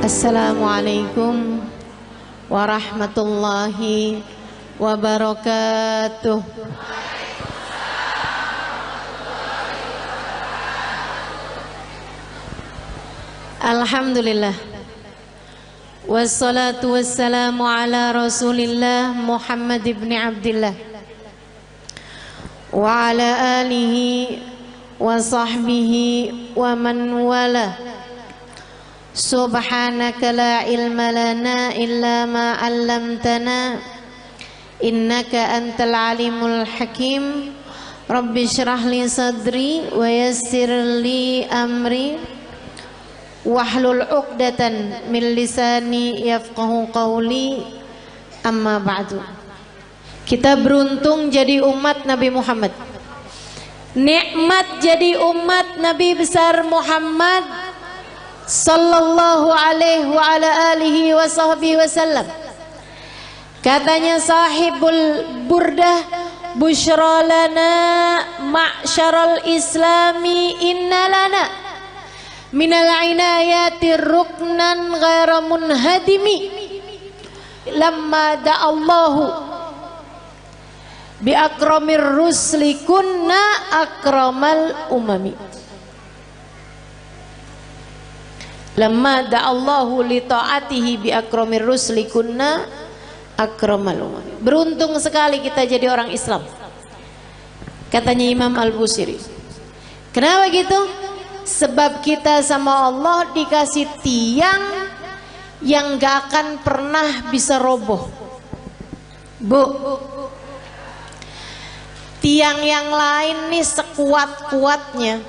Assalamualaikum warahmatullahi wabarakatuh. Alhamdulillah, wassalatu wassalamu ala Rasulillah Muhammad ibn Abdillah wa ala alihi wa sahbihi wa man wala. Subhanaka la ilma lana illa ma 'allamtana innaka antal alimul hakim. Rabbi shrah li sadri wa yassir li amri wahlul 'uqdatan min lisani yafqahu qawli. Amma ba'du. Kita beruntung jadi umat Nabi Muhammad. Nikmat jadi umat Nabi besar Muhammad sallallahu alaihi wa ala alihi wa sahbihi wasallam. Katanya sahibul burdah, busyra lana ma'syaral islami inna lana minal inayati ruknan ghaira munhadimi lamma da'allahu bi akramir rusli kunna akramal umami. Lamma da'allahu li ta'atihi bi akramir rusli kunna akramal umami. Beruntung sekali kita jadi orang Islam, katanya Imam Al-Busiri. Kenapa gitu? Sebab kita sama Allah dikasih tiang yang gak akan pernah bisa roboh. Bu, tiang yang lain nih sekuat-kuatnya,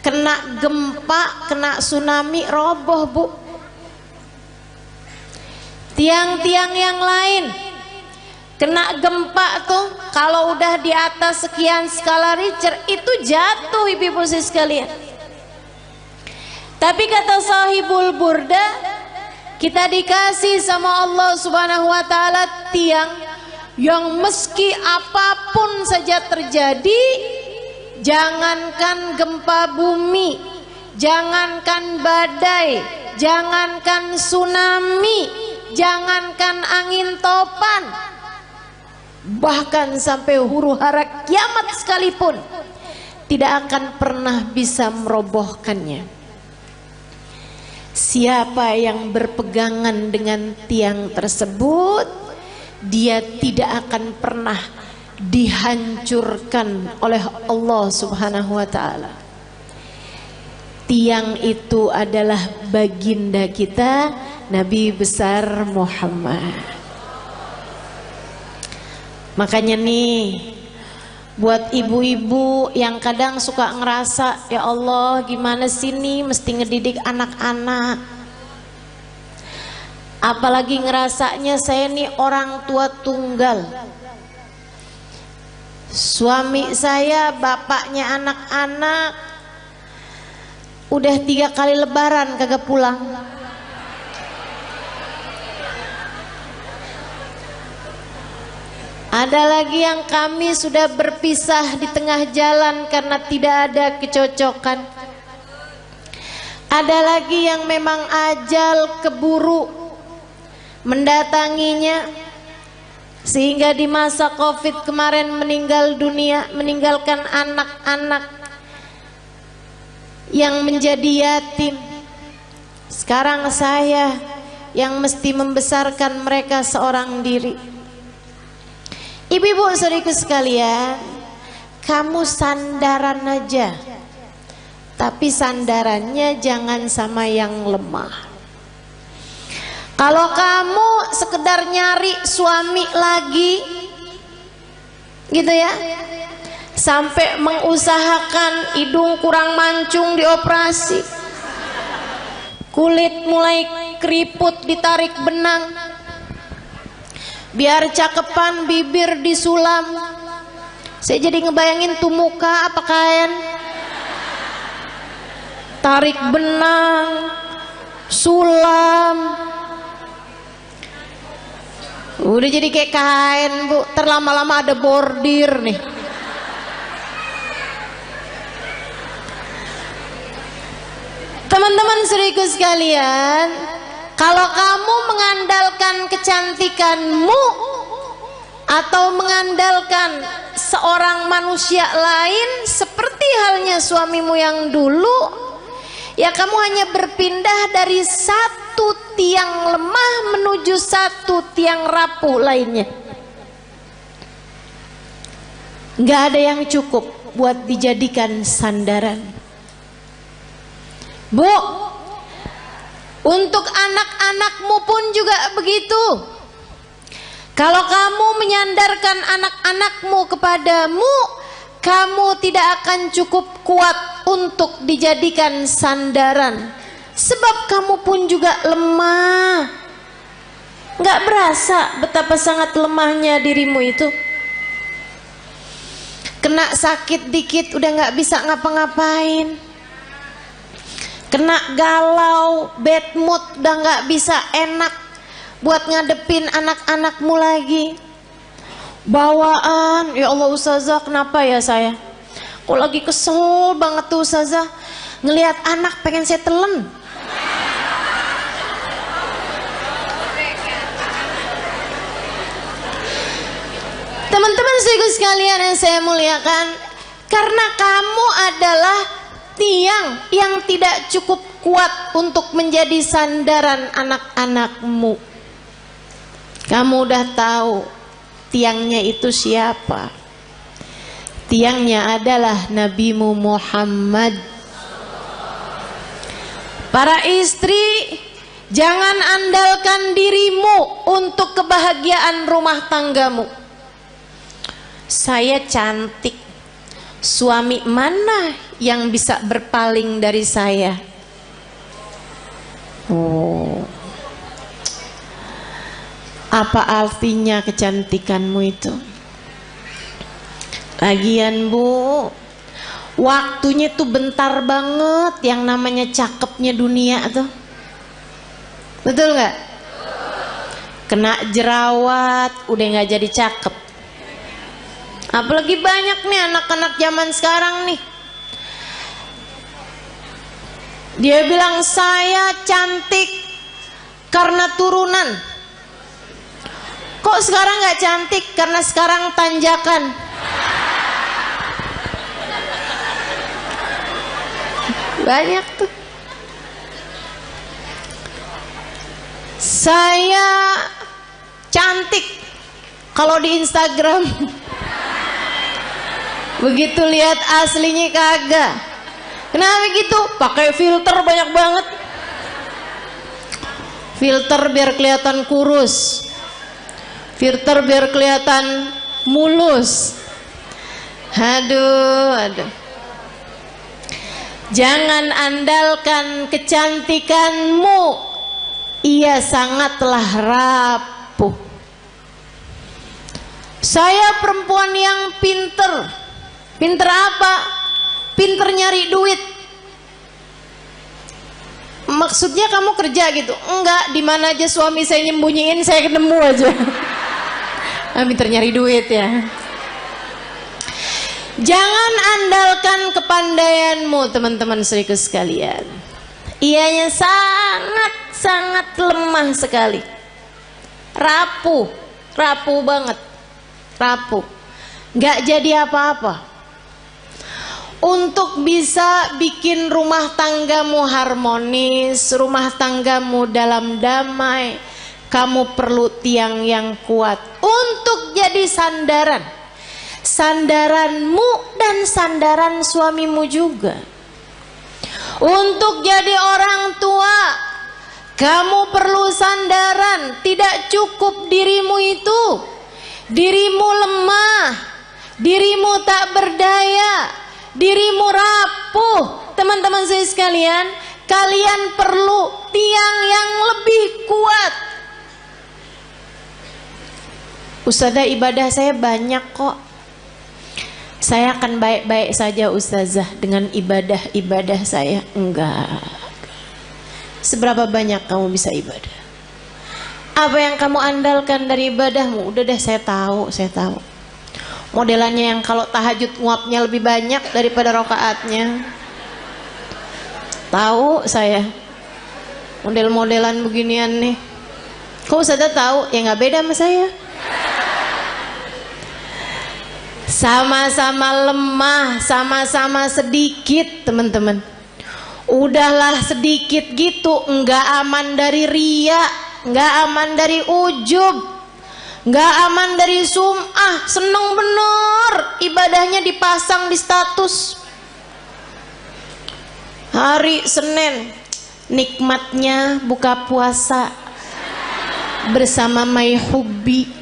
kena gempa, kena tsunami, roboh bu. Tiang-tiang yang lain kena gempa tuh, kalau udah di atas sekian skala Richter itu jatuh ibu-ibu sekalian. Tapi kata sahibul burda, kita dikasih sama Allah subhanahu wa ta'ala tiang yang meski apapun saja terjadi, jangankan gempa bumi, jangankan badai, jangankan tsunami, jangankan angin topan, bahkan sampai huru hara kiamat sekalipun tidak akan pernah bisa merobohkannya. Siapa yang berpegangan dengan tiang tersebut, dia tidak akan pernah dihancurkan oleh Allah subhanahu wa ta'ala. Tiang itu adalah baginda kita Nabi besar Muhammad. Makanya nih, buat ibu-ibu yang kadang suka ngerasa, ya Allah gimana sih nih mesti ngedidik anak-anak, apalagi ngerasanya saya nih orang tua tunggal, suami saya bapaknya anak-anak udah 3 kali lebaran kagak pulang. Ada lagi yang kami sudah berpisah di tengah jalan karena tidak ada kecocokan. Ada lagi yang memang ajal keburu mendatanginya, sehingga di masa Covid kemarin meninggal dunia, meninggalkan anak-anak yang menjadi yatim. Sekarang saya yang mesti membesarkan mereka seorang diri. Ibu-ibu saudariku sekalian, kamu sandaran aja, tapi sandarannya jangan sama yang lemah. Kalau kamu sekedar nyari suami lagi gitu ya, sampai mengusahakan hidung kurang mancung dioperasi, kulit mulai keriput ditarik benang, biar cakepan bibir disulam. Saya jadi ngebayangin tuh muka apa kain, tarik benang, sulam, udah jadi kayak kain bu. Terlama-lama ada bordir nih. Teman-teman saudaraku sekalian, kalau kamu mengandalkan kecantikanmu atau mengandalkan seorang manusia lain seperti halnya suamimu yang dulu, ya kamu hanya berpindah dari satu tiang lemah menuju satu tiang rapuh lainnya. Gak ada yang cukup buat dijadikan sandaran. Bu, untuk anak-anakmu pun juga begitu. Kalau kamu menyandarkan anak-anakmu kepadamu, kamu tidak akan cukup kuat untuk dijadikan sandaran. Sebab kamu pun juga lemah. Gak berasa betapa sangat lemahnya dirimu itu. Kena sakit dikit udah gak bisa ngapa-ngapain. Kena galau, bad mood, udah gak bisa enak buat ngadepin anak-anakmu lagi. Bawaan, ya Allah Ustazah, kenapa ya saya? Kok lagi kesel banget tuh Ustazah, ngelihat anak pengen saya telen. Teman-teman sekalian yang saya muliakan, karena kamu adalah tiang yang tidak cukup kuat untuk menjadi sandaran anak-anakmu. Kamu udah tahu tiangnya itu siapa? Tiangnya adalah Nabimu Muhammad. Para istri, jangan andalkan dirimu untuk kebahagiaan rumah tanggamu. Saya cantik, suami mana yang bisa berpaling dari saya? Oh, apa artinya kecantikanmu itu? Lagian Bu, waktunya tuh bentar banget yang namanya cakepnya dunia tuh. Betul nggak? Kena jerawat udah nggak jadi cakep. Apalagi banyak nih anak-anak zaman sekarang nih, dia bilang saya cantik karena turunan. Kok sekarang nggak cantik? Karena sekarang tanjakan. Banyak tuh. Saya cantik kalau di Instagram. Begitu lihat aslinya kagak. Kenapa gitu? Pakai filter banyak banget. Filter biar kelihatan kurus, filter biar kelihatan mulus. Aduh. Jangan andalkan kecantikanmu, ia sangatlah rapuh. Saya perempuan yang pinter. Pinter apa? Pinter nyari duit. Maksudnya kamu kerja gitu? Enggak, di mana aja suami saya nyembunyiin saya ketemu aja. Pinter nyari duit ya. Jangan andalkan kepandaianmu teman-teman saudaraku sekalian. Ianya sangat lemah sekali. Rapuh banget. Rapuh. Gak jadi apa-apa. Untuk bisa bikin rumah tanggamu harmonis, rumah tanggamu dalam damai, kamu perlu tiang yang kuat untuk jadi sandaran. Sandaranmu dan sandaran suamimu juga. Untuk jadi orang tua, kamu perlu sandaran. Tidak cukup dirimu itu. Dirimu lemah, dirimu tak berdaya, dirimu rapuh. Teman-teman saya sekalian, kalian perlu tiang yang lebih kuat. Ustazah, ibadah saya banyak kok. Saya akan baik-baik saja Ustazah dengan ibadah saya. Enggak. Seberapa banyak kamu bisa ibadah? Apa yang kamu andalkan dari ibadahmu? Udah deh, saya tahu. Modelannya yang kalau tahajud nguapnya lebih banyak daripada rakaatnya. Tahu saya model-modelan beginian nih. Kok Ustazah tahu? Ya nggak beda sama saya. Sama-sama lemah, sama-sama sedikit teman-teman. Udahlah sedikit gitu, nggak aman dari riya, nggak aman dari ujub, nggak aman dari sum'ah. Seneng bener ibadahnya dipasang di status. Hari Senin nikmatnya buka puasa bersama My Hubbi.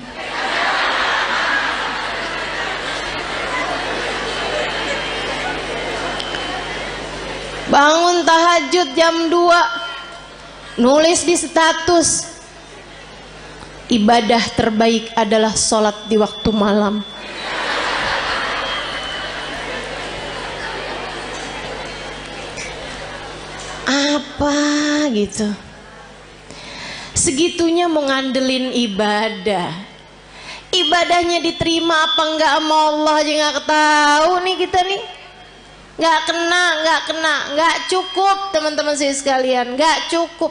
Bangun tahajud jam 2, nulis di status, ibadah terbaik adalah sholat di waktu malam. Apa gitu? Segitunya mau ngandelin ibadah. Ibadahnya diterima apa enggak sama Allah aja nggak tahu nih kita nih. Nggak kena, nggak cukup teman-teman saya sekalian, nggak cukup.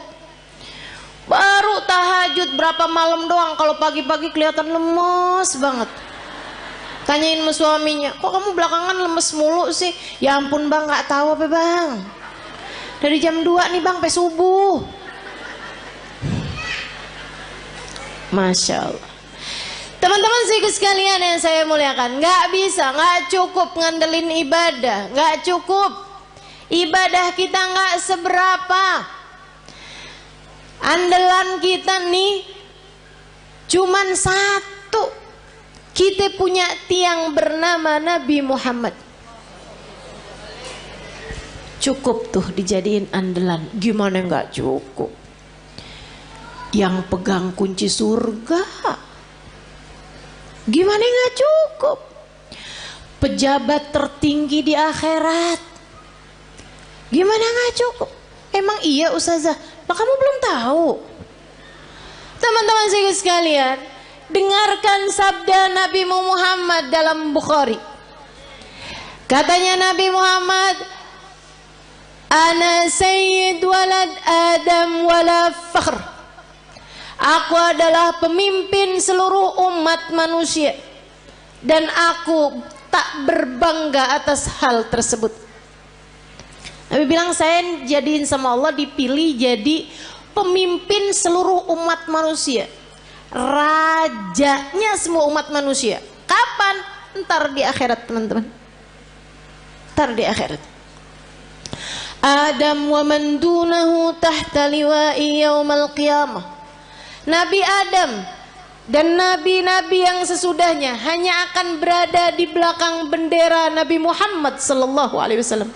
Baru tahajud berapa malam doang, kalau pagi-pagi kelihatan lemes banget. Tanyain sama suaminya, kok kamu belakangan lemes mulu sih? Ya ampun bang, nggak tahu apa bang. Dari jam 2 nih bang, sampai subuh. Masya Allah. Teman-teman sekalian yang saya muliakan, nggak bisa, nggak cukup ngandelin ibadah, nggak cukup. Ibadah kita nggak seberapa. Andalan kita nih cuman satu. Kita punya tiang bernama Nabi Muhammad. Cukup tuh dijadiin andalan. Gimana nggak cukup? Yang pegang kunci surga. Gimana nggak cukup? Pejabat tertinggi di akhirat. Gimana nggak cukup? Emang iya Ustazah? Lah kamu belum tahu. Teman-teman sekalian, dengarkan sabda Nabi Muhammad dalam Bukhari. Katanya Nabi Muhammad, Ana sayyid walad Adam wala fakhr. Aku adalah pemimpin seluruh umat manusia dan aku tak berbangga atas hal tersebut. Nabi bilang, saya jadiin sama Allah dipilih jadi pemimpin seluruh umat manusia, rajanya semua umat manusia. Kapan? Ntar di akhirat teman-teman. Ntar di akhirat. Adam wa man dunahu tahta liwa'i yaumal qiyamah. Nabi Adam dan nabi-nabi yang sesudahnya hanya akan berada di belakang bendera Nabi Muhammad sallallahu alaihi wasallam.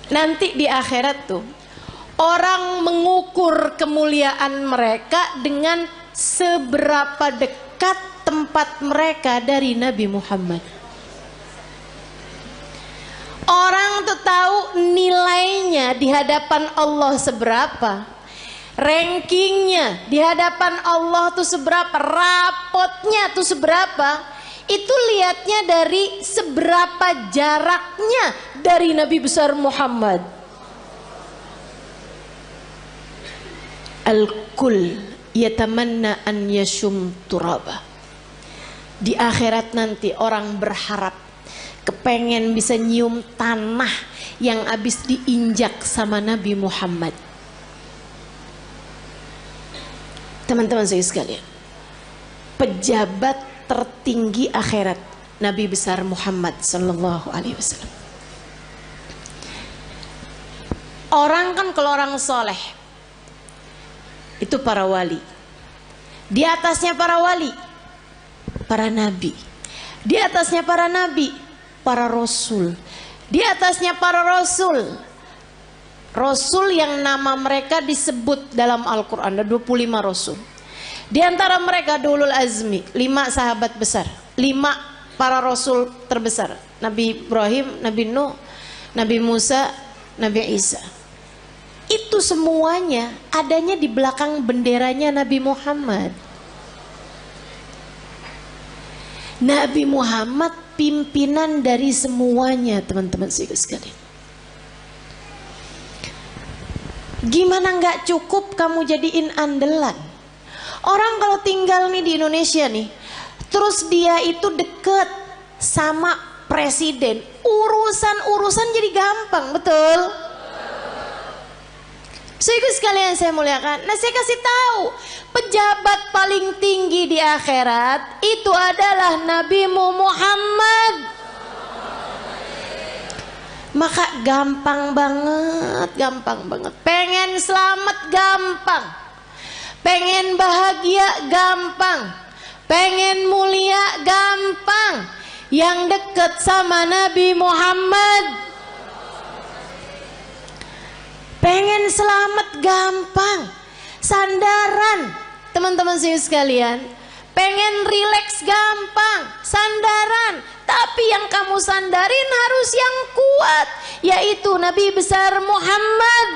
Nanti di akhirat tuh orang mengukur kemuliaan mereka dengan seberapa dekat tempat mereka dari Nabi Muhammad. Orang tuh tahu nilainya di hadapan Allah seberapa. Rankingnya di hadapan Allah tuh seberapa, rapotnya tuh seberapa, itu lihatnya dari seberapa jaraknya dari Nabi besar Muhammad. Al-kul yatamanna an yashum turaba. Di akhirat nanti orang berharap, kepengen bisa nyium tanah yang habis diinjak sama Nabi Muhammad. Teman-teman saya sekalian, pejabat tertinggi akhirat Nabi besar Muhammad sallallahu alaihi wasallam. Orang kan kalau orang soleh itu para wali. Di atasnya para wali, para nabi. Di atasnya para nabi, para rasul. Di atasnya para rasul, rasul yang nama mereka disebut dalam Al-Quran, ada 25 rasul. Di antara mereka ulul azmi, 5 sahabat besar, 5 para rasul terbesar. Nabi Ibrahim, Nabi Nuh, Nabi Musa, Nabi Isa. Itu semuanya adanya di belakang benderanya Nabi Muhammad. Nabi Muhammad pimpinan dari semuanya, teman-teman sekalian. Gimana nggak cukup kamu jadiin andalan? Orang kalau tinggal nih di Indonesia nih, terus dia itu deket sama presiden, urusan jadi gampang, betul? Saudara sekalian saya muliakan. Nah, saya kasih tahu, pejabat paling tinggi di akhirat itu adalah Nabi Muhammad. Maka gampang banget. Pengen selamat gampang. Pengen bahagia gampang. Pengen mulia gampang. Yang dekat sama Nabi Muhammad. Pengen selamat gampang. Sandaran, teman-teman saya sekalian. Pengen rileks gampang. Sandaran. Tapi yang kamu sandarin harus yang kuat, yaitu Nabi besar Muhammad.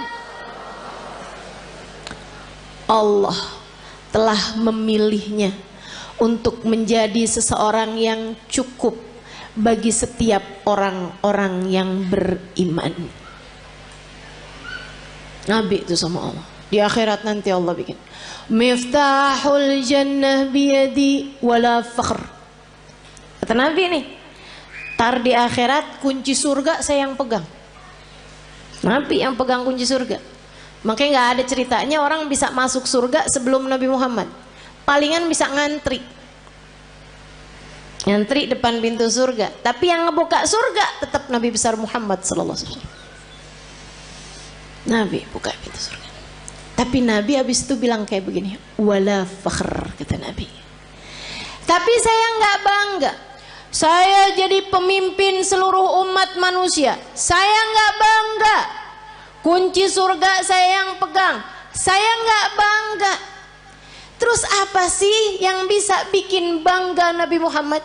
Allah telah memilihnya untuk menjadi seseorang yang cukup bagi setiap orang-orang yang beriman. Nabi itu sama Allah. Di akhirat nanti Allah bikin Miftahul jannah biyadi wala fakhr. Kata Nabi nih, tar di akhirat kunci surga saya yang pegang. Nabi yang pegang kunci surga. Makanya gak ada ceritanya orang bisa masuk surga sebelum Nabi Muhammad. Palingan bisa ngantri depan pintu surga. Tapi yang ngebuka surga tetap Nabi besar Muhammad sallallahu alaihi wasallam. Nabi buka pintu surga. Tapi Nabi habis itu bilang kayak begini, wala fakhr, kata Nabi. Tapi saya nggak bangga. Saya jadi pemimpin seluruh umat manusia. Saya nggak bangga. Kunci surga saya yang pegang. Saya nggak bangga. Terus apa sih yang bisa bikin bangga Nabi Muhammad?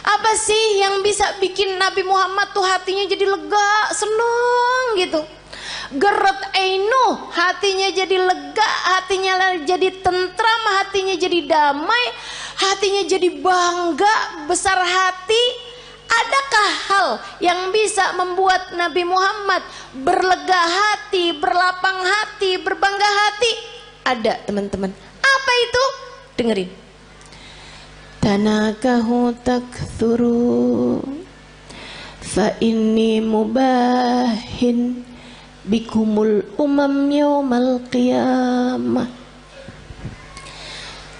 Apa sih yang bisa bikin Nabi Muhammad tuh hatinya jadi lega, seneng gitu? Geret ainu, hatinya jadi lega, hatinya jadi tentram, hatinya jadi damai, hatinya jadi bangga, besar hati. Adakah hal yang bisa membuat Nabi Muhammad berlega hati, berlapang hati, berbangga hati? Ada, teman-teman. Apa itu? Dengerin. Tanakahu takthuru fa inni mubahin bikumul umam yaumal qiyamah.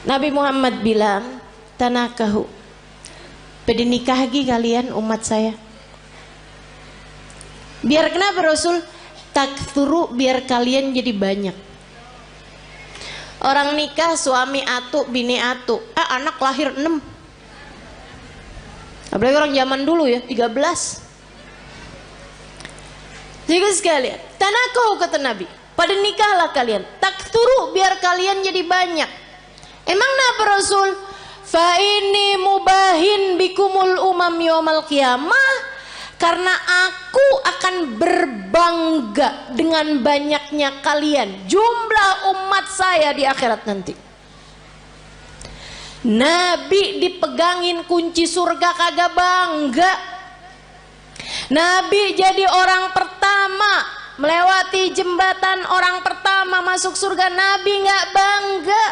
Nabi Muhammad bilang, tanakahu, pada nikah lagi kalian umat saya. Biar kenapa Rasul? Takthuru, biar kalian jadi banyak. Orang nikah suami atu, bini atu, anak lahir 6. Apalagi orang zaman dulu ya, 13. Jadi sekalian, tanakahu kata Nabi, pada nikahlah kalian, takthuru, biar kalian jadi banyak. Emang kenapa Rasul? Fa ini mubahin bikumul umam yaumal qiyamah, karena aku akan berbangga dengan banyaknya kalian, jumlah umat saya di akhirat nanti. Nabi dipegangin kunci surga kagak bangga. Nabi jadi orang pertama melewati jembatan, orang pertama masuk surga, Nabi nggak bangga.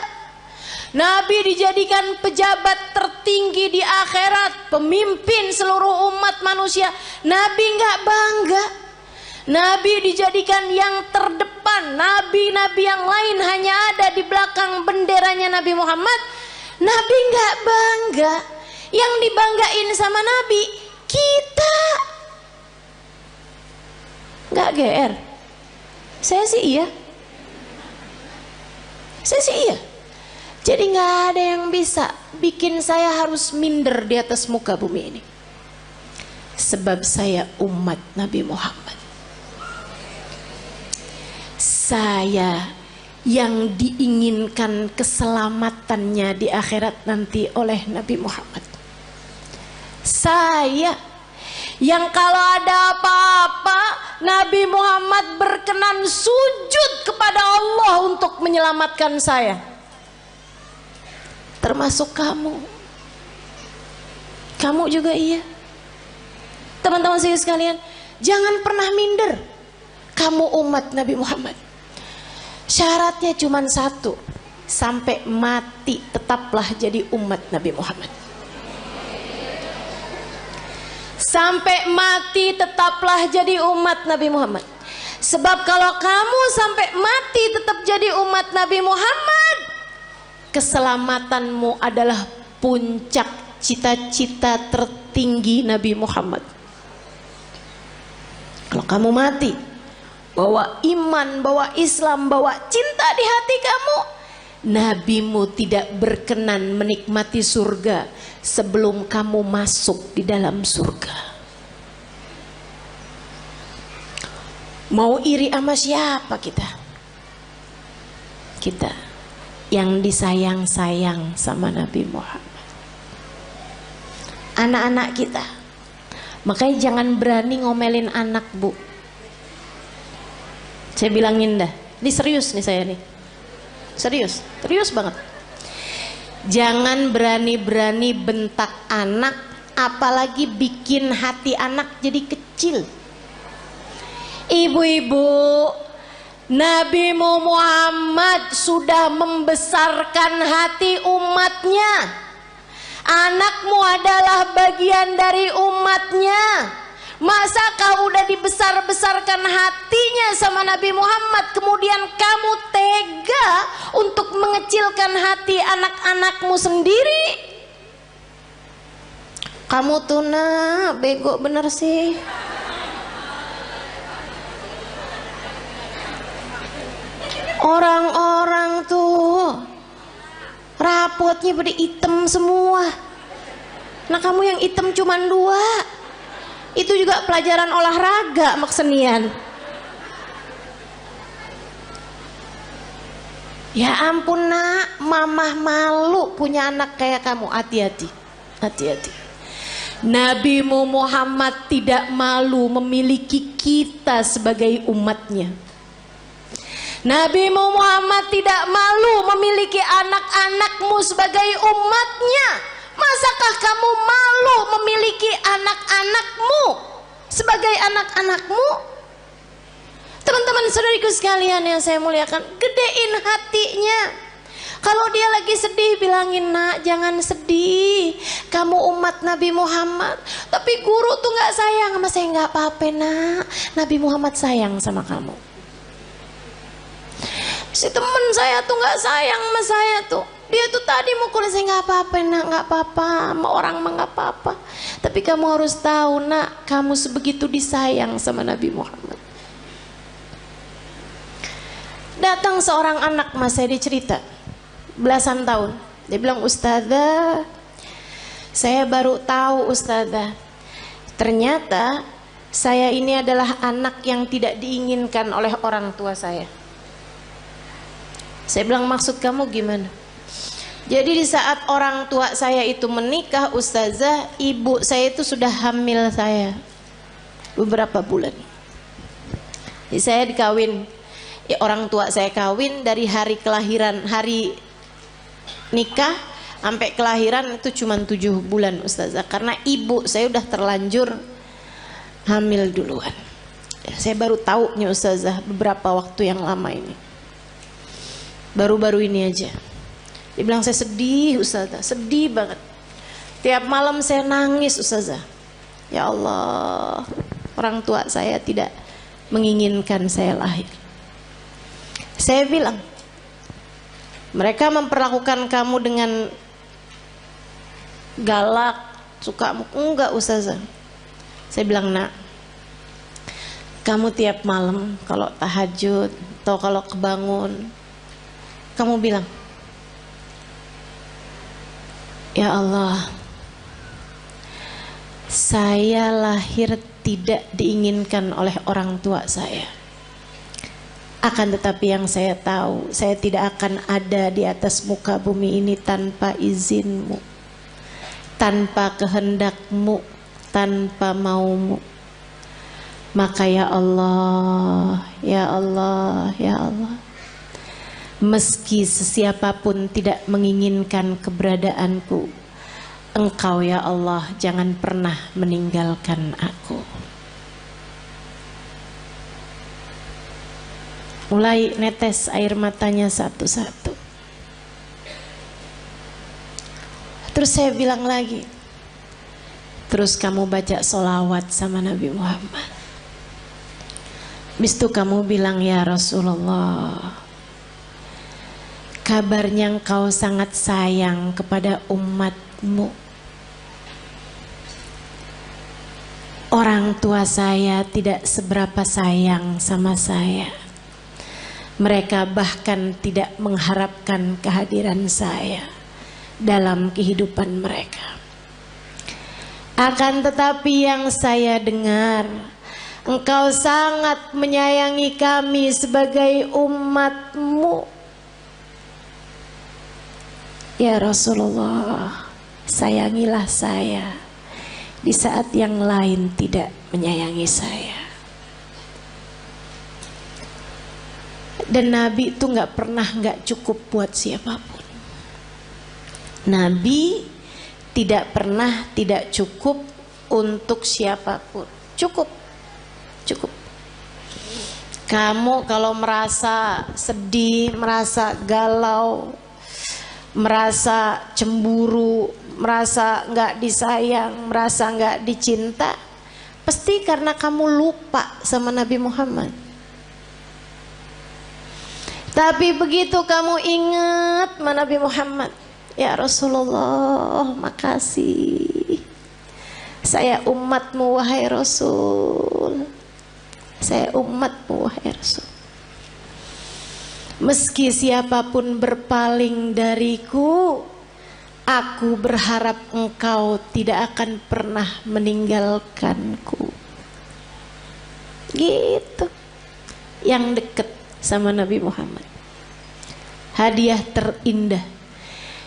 Nabi dijadikan pejabat tertinggi di akhirat, pemimpin seluruh umat manusia, Nabi nggak bangga. Nabi dijadikan yang terdepan, nabi-nabi yang lain hanya ada di belakang benderanya Nabi Muhammad, Nabi nggak bangga. Yang dibanggain sama Nabi kita. Nggak GR. Saya sih iya. Jadi nggak ada yang bisa bikin saya harus minder di atas muka bumi ini. Sebab saya umat Nabi Muhammad. Saya yang diinginkan keselamatannya di akhirat nanti oleh Nabi Muhammad. Saya yang kalau ada apa-apa Nabi Muhammad berkenan sujud kepada Allah untuk menyelamatkan saya. Termasuk kamu. Kamu juga iya. Teman-teman saya sekalian, jangan pernah minder. Kamu umat Nabi Muhammad. Syaratnya cuma satu, sampai mati tetaplah jadi umat Nabi Muhammad. Sampai mati tetaplah jadi umat Nabi Muhammad. Sebab kalau kamu sampai mati tetap jadi umat Nabi Muhammad, keselamatanmu adalah puncak cita-cita tertinggi Nabi Muhammad. Kalau kamu mati bawa iman, bawa Islam, bawa cinta di hati kamu, nabimu tidak berkenan menikmati surga sebelum kamu masuk di dalam surga. Mau iri sama siapa kita? Kita yang disayang-sayang sama Nabi Muhammad. Anak-anak kita, makanya jangan berani ngomelin anak, Bu. Saya bilangin dah, ini serius nih saya nih. Serius banget. Jangan berani-berani bentak anak, apalagi bikin hati anak jadi kecil. Ibu-ibu, Nabi Muhammad sudah membesarkan hati umatnya. Anakmu adalah bagian dari umatnya. Masa kau udah dibesar-besarkan hatinya sama Nabi Muhammad, kemudian kamu tega untuk mengecilkan hati anak-anakmu sendiri? Kamu tuh nak bego bener sih. Orang-orang tuh rapotnya pada hitam semua. Nah kamu yang hitam cuman 2. Itu juga pelajaran olahraga maksenian. Ya ampun nak, mamah malu punya anak kayak kamu. Hati-hati, hati-hati. Nabi Muhammad tidak malu memiliki kita sebagai umatnya. Nabi Muhammad tidak malu memiliki anak-anakmu sebagai umatnya. Masakah kamu malu memiliki anak-anakmu sebagai anak-anakmu? Teman-teman saudariku sekalian yang saya muliakan, gedein hatinya. Kalau dia lagi sedih, bilangin, nak jangan sedih, kamu umat Nabi Muhammad. Tapi guru tuh gak sayang sama saya. Gak apa-apa nak, Nabi Muhammad sayang sama kamu. Si temen saya tuh gak sayang sama saya tuh, dia tuh tadi mukul saya. Gak apa-apa nak, gak apa-apa, sama orang mah gak apa-apa. Tapi kamu harus tahu nak, kamu sebegitu disayang sama Nabi Muhammad. Datang seorang anak mas saya, dicerita belasan tahun. Dia bilang, ustazah, saya baru tahu ustazah, ternyata saya ini adalah anak yang tidak diinginkan oleh orang tua saya. Saya bilang, maksud kamu gimana? Jadi di saat orang tua saya itu menikah, ustazah, ibu saya itu sudah hamil saya beberapa bulan. Jadi saya dikawin, ya orang tua saya kawin dari hari kelahiran, hari nikah sampai kelahiran itu cuma 7 bulan ustazah. Karena ibu saya udah terlanjur hamil duluan. Ya, saya baru tahu nih ustazah beberapa waktu yang lama ini. Baru-baru ini aja. Dia bilang, saya sedih ustazah, sedih banget. Tiap malam saya nangis ustazah. Ya Allah, orang tua saya tidak menginginkan saya lahir. Saya bilang, mereka memperlakukan kamu dengan galak, suka enggak ustazah. Saya bilang, nak, kamu tiap malam kalau tahajud atau kalau kebangun, kamu bilang, ya Allah, saya lahir tidak diinginkan oleh orang tua saya. Akan tetapi yang saya tahu, saya tidak akan ada di atas muka bumi ini tanpa izinmu, tanpa kehendakmu, tanpa maumu. Maka ya Allah, ya Allah, ya Allah, meski sesiapapun tidak menginginkan keberadaanku, Engkau ya Allah jangan pernah meninggalkan aku. Mulai netes air matanya satu-satu. Terus saya bilang lagi, terus kamu baca sholawat sama Nabi Muhammad. Habis itu kamu bilang, ya Rasulullah, kabarnya engkau sangat sayang kepada umatmu. Orang tua saya tidak seberapa sayang sama saya. Mereka bahkan tidak mengharapkan kehadiran saya dalam kehidupan mereka. Akan tetapi yang saya dengar, engkau sangat menyayangi kami sebagai umatmu. Ya Rasulullah, sayangilah saya di saat yang lain tidak menyayangi saya. Dan Nabi itu gak pernah gak cukup buat siapapun. Nabi tidak pernah tidak cukup untuk siapapun. Cukup. Kamu kalau merasa sedih, merasa galau, merasa cemburu, merasa gak disayang, merasa gak dicinta, pasti karena kamu lupa sama Nabi Muhammad. Tapi begitu kamu ingat sama Nabi Muhammad, ya Rasulullah, makasih. Saya umatmu wahai Rasul. Saya umatmu wahai Rasul. Meski siapapun berpaling dariku, aku berharap engkau tidak akan pernah meninggalkanku. Gitu. Yang dekat sama Nabi Muhammad. Hadiah terindah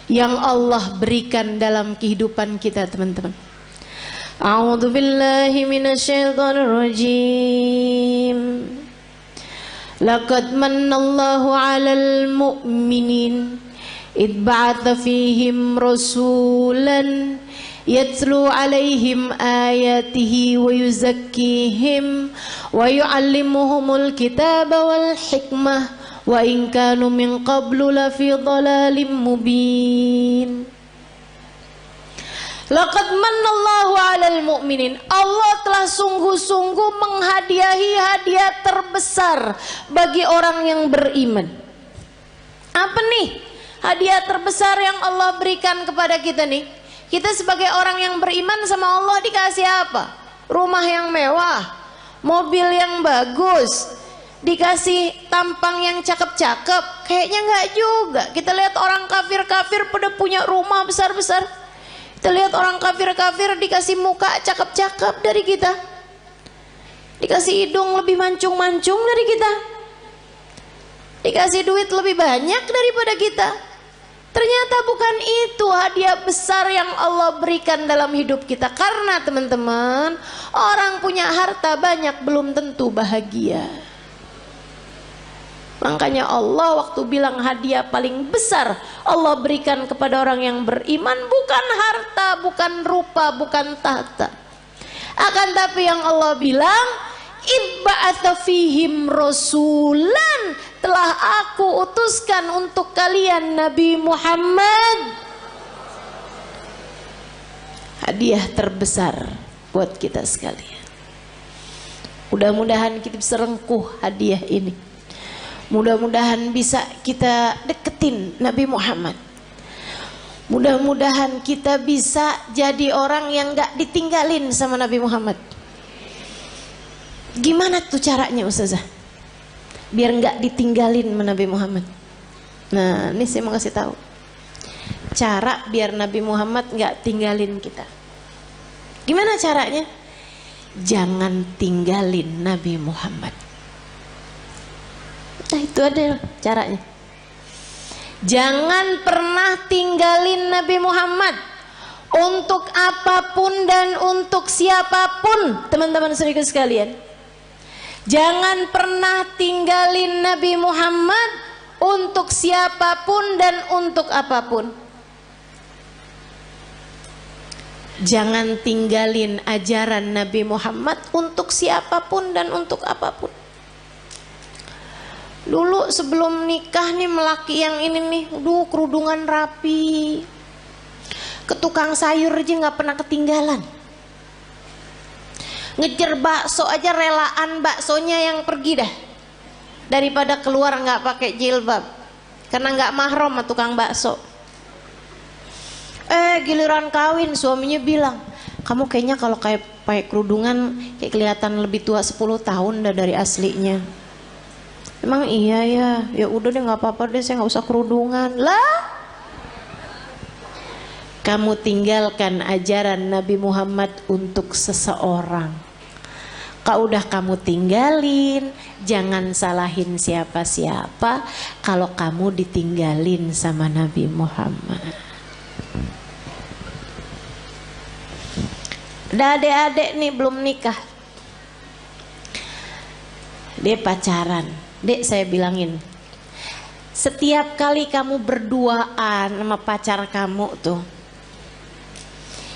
yang Allah berikan dalam kehidupan kita, teman-teman. A'udzu billahi minasyaitonir rajim. Laqad manallahu 'alal mu'minin id ba'atha fihim rasulan yatlu 'alaihim ayatihi wa yuzakkihim wa yu'allimuhumul kitaba wal hikmah wa in kanu min qablu lafi dhalalim mubin. Laqad manallahu 'alal mu'minin. Allah telah sungguh-sungguh menghadiahi hadiah terbesar bagi orang yang beriman. Apa nih hadiah terbesar yang Allah berikan kepada kita nih? Kita sebagai orang yang beriman sama Allah dikasih apa? Rumah yang mewah, mobil yang bagus, dikasih tampang yang cakep-cakep. Kayaknya enggak juga. Kita lihat orang kafir-kafir pada punya rumah besar-besar. Kita lihat orang kafir-kafir dikasih muka cakep-cakep dari kita, dikasih hidung lebih mancung-mancung dari kita, dikasih duit lebih banyak daripada kita. Ternyata bukan itu hadiah besar yang Allah berikan dalam hidup kita. Karena teman-teman, orang punya harta banyak belum tentu bahagia. Makanya Allah waktu bilang hadiah paling besar Allah berikan kepada orang yang beriman bukan harta, bukan rupa, bukan tahta. Akan tapi yang Allah bilang, ibba'atha fihim rasulan, telah aku utuskan untuk kalian Nabi Muhammad. Hadiah terbesar buat kita sekalian. Mudah-mudahan kita bisa rengkuh hadiah ini. Mudah-mudahan bisa kita deketin Nabi Muhammad. Mudah-mudahan kita bisa jadi orang yang gak ditinggalin sama Nabi Muhammad. Gimana tuh caranya Ustazah? Biar gak ditinggalin sama Nabi Muhammad. Nah ini saya mau kasih tahu cara biar Nabi Muhammad gak tinggalin kita. Gimana caranya? Jangan tinggalin Nabi Muhammad. Nah itu ada caranya. Jangan pernah tinggalin Nabi Muhammad. Untuk apapun dan untuk siapapun, teman-teman saudara sekalian. Jangan pernah tinggalin Nabi Muhammad untuk siapapun dan untuk apapun. Jangan tinggalin ajaran Nabi Muhammad untuk siapapun dan untuk apapun. Dulu sebelum nikah nih melaki yang ini nih, kerudungan rapi, ke tukang sayur aja nggak pernah ketinggalan. Ngejar bakso aja relaan baksonya yang pergi dah, daripada keluar nggak pakai jilbab, karena nggak mahram sama tukang bakso. Giliran kawin suaminya bilang, kamu kayaknya kalau kayak pakai kerudungan kayak kelihatan lebih tua 10 tahun dah dari aslinya. Emang iya ya, ya udah deh nggak apa-apa deh, saya nggak usah kerudungan lah. Kamu tinggalkan ajaran Nabi Muhammad untuk seseorang, udah kamu tinggalin, jangan salahin siapa-siapa kalau kamu ditinggalin sama Nabi Muhammad. Ada adik-adik nih belum nikah, dia pacaran. Dek, saya bilangin, setiap kali kamu berduaan sama pacar kamu tuh,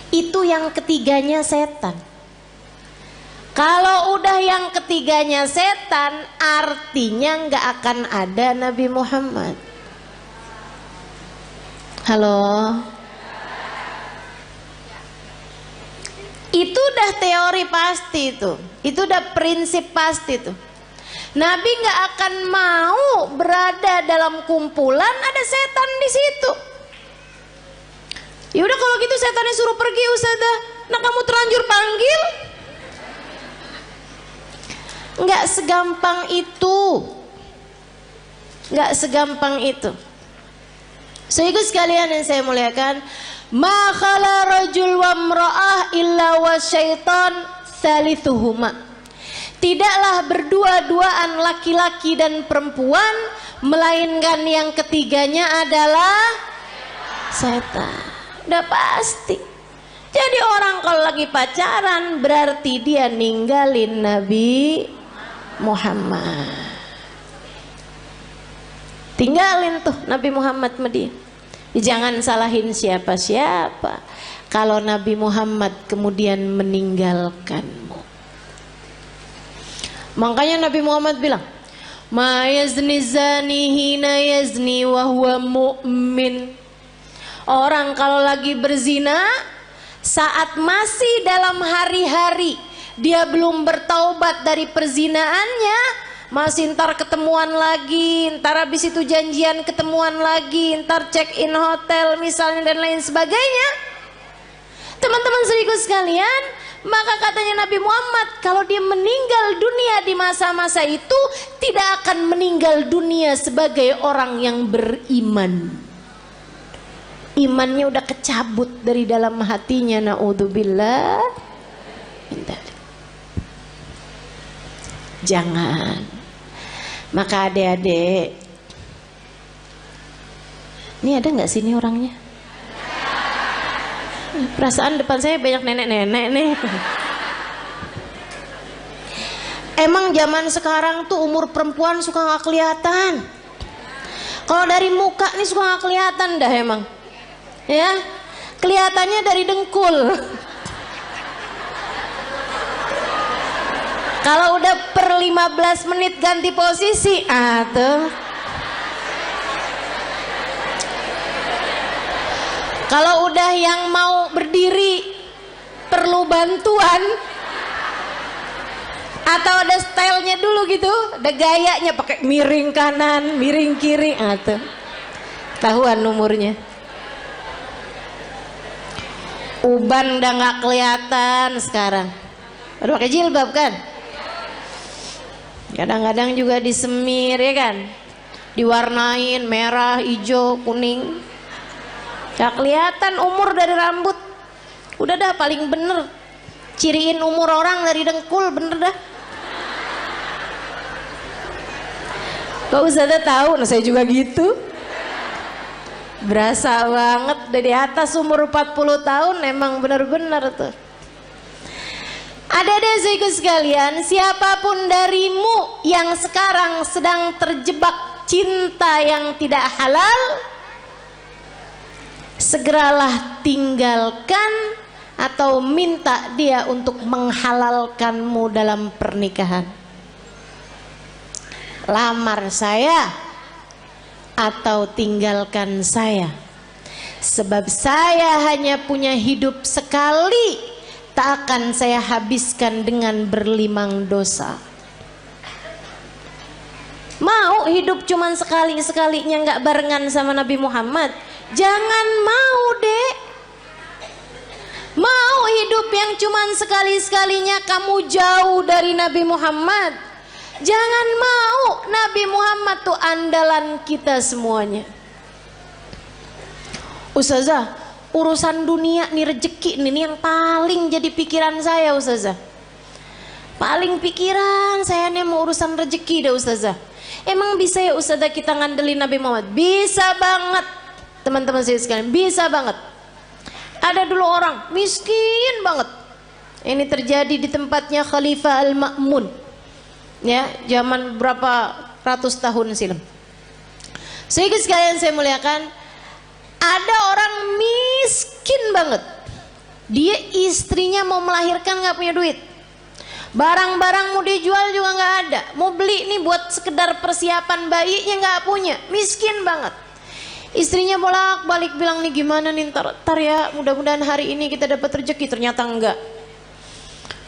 itu yang ketiganya setan. Kalau udah yang ketiganya setan, artinya nggak akan ada Nabi Muhammad. Halo? Itu udah teori pasti tuh, itu udah prinsip pasti tuh. Nabi nggak akan mau berada dalam kumpulan ada setan di situ. Ya udah kalau gitu setannya suruh pergi Ustazah. Nah kamu terlanjur panggil. Nggak segampang itu. Nggak segampang itu. Sehingga sekalian yang saya muliakan, ma khala rajul wa imra'ah illa wa syaitan thalithuhuma. Tidaklah berdua-duaan laki-laki dan perempuan, melainkan yang ketiganya adalah setan. Udah pasti. Jadi orang kalau lagi pacaran berarti dia ninggalin Nabi Muhammad. Tinggalin tuh Nabi Muhammad sama dia. Jangan salahin siapa-siapa kalau Nabi Muhammad kemudian meninggalkanmu. Makanya Nabi Muhammad bilang, ma yazni zani hina yazni wa huwa mu'min. Orang kalau lagi berzina saat masih dalam hari-hari dia belum bertaubat dari perzinaannya, masih ntar ketemuan lagi, ntar habis itu janjian ketemuan lagi, ntar check in hotel misalnya dan lain sebagainya. Teman-teman seriku sekalian, maka katanya Nabi Muhammad, kalau dia meninggal dunia di masa-masa itu, tidak akan meninggal dunia sebagai orang yang beriman. Imannya udah kecabut dari dalam hatinya, naudzubillah. Jangan. Maka adik-adik, ini ada nggak sini orangnya? Perasaan depan saya banyak nenek-nenek nih. Emang zaman sekarang tuh umur perempuan suka nggak kelihatan. Kalau dari muka nih suka nggak kelihatan dah emang. Ya, kelihatannya dari dengkul. Kalau udah per 15 menit ganti posisi, tuh. Kalau udah yang mau berdiri perlu bantuan atau ada stylenya dulu gitu, ada gayanya pakai miring kanan, miring kiri, tuh. Tahuan umurnya. Uban udah nggak kelihatan sekarang. Udah pakai jilbab kan? Kadang-kadang juga disemir ya kan, diwarnain merah, hijau, kuning. Gak kelihatan umur dari rambut. Udah dah paling bener ciriin umur orang dari dengkul, bener dah. Kok Ustazah tahu? Nah saya juga gitu. Berasa banget dari atas umur 40 tahun, emang bener-bener tuh. Ada-ada saudaraku sekalian, siapapun darimu yang sekarang sedang terjebak cinta yang tidak halal, segeralah tinggalkan atau minta dia untuk menghalalkanmu dalam pernikahan. lamar saya atau tinggalkan saya. Sebab saya hanya punya hidup sekali, tak akan saya habiskan dengan berlimang dosa. Mau hidup cuman sekali-sekalinya nggak barengan sama Nabi Muhammad? Jangan mau, Dek. Mau hidup yang cuman sekali-sekalinya kamu jauh dari Nabi Muhammad? Jangan mau. Nabi Muhammad tuh andalan kita semuanya. Ustazah, urusan dunia nih, rezeki nih yang paling jadi pikiran saya, Ustazah. Paling pikiran saya nih mau urusan rezeki deh, Ustazah. Emang bisa ya Ustazah kita ngandelin Nabi Muhammad? Bisa banget, teman-teman saya sekalian, bisa banget. Ada dulu orang miskin banget. Ini terjadi di tempatnya Khalifah Al-Ma'mun, ya, zaman berapa ratus tahun silam. Sehingga sekalian saya muliakan, ada orang miskin banget. Dia istrinya mau melahirkan nggak punya duit. Barang-barang mau dijual juga nggak ada. Mau beli nih buat sekedar persiapan bayinya nggak punya. Miskin banget. Istrinya bolak-balik bilang nih gimana nih ntar ya, mudah-mudahan hari ini kita dapat rezeki. Ternyata enggak.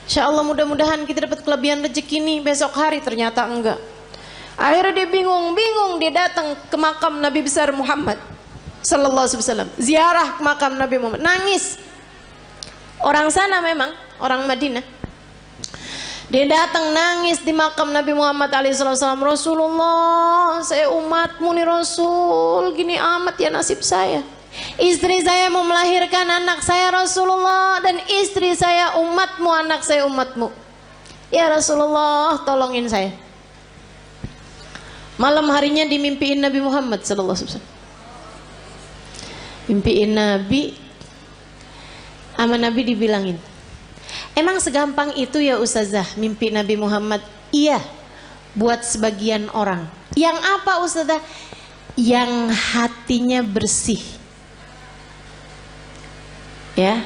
Insya Allah mudah-mudahan kita dapat kelebihan rezeki nih besok hari. Ternyata enggak. Akhirnya dia bingung. Dia datang ke makam Nabi besar Muhammad Sallallahu Alaihi Wasallam. Ziarah ke makam Nabi Muhammad. Nangis. Orang sana memang, orang Madinah. Dia datang nangis di makam Nabi Muhammad SAW. Rasulullah, saya umatmu nih Rasul, gini amat ya nasib saya. Istri saya mau melahirkan anak saya Rasulullah, dan istri saya umatmu, anak saya umatmu. Ya Rasulullah, tolongin saya. Malam harinya dimimpiin Nabi Muhammad SAW. Mimpiin Nabi, sama Nabi dibilangin, emang segampang itu ya Ustazah mimpi Nabi Muhammad? Iya, buat sebagian orang. Yang apa Ustazah? Yang hatinya bersih. Ya,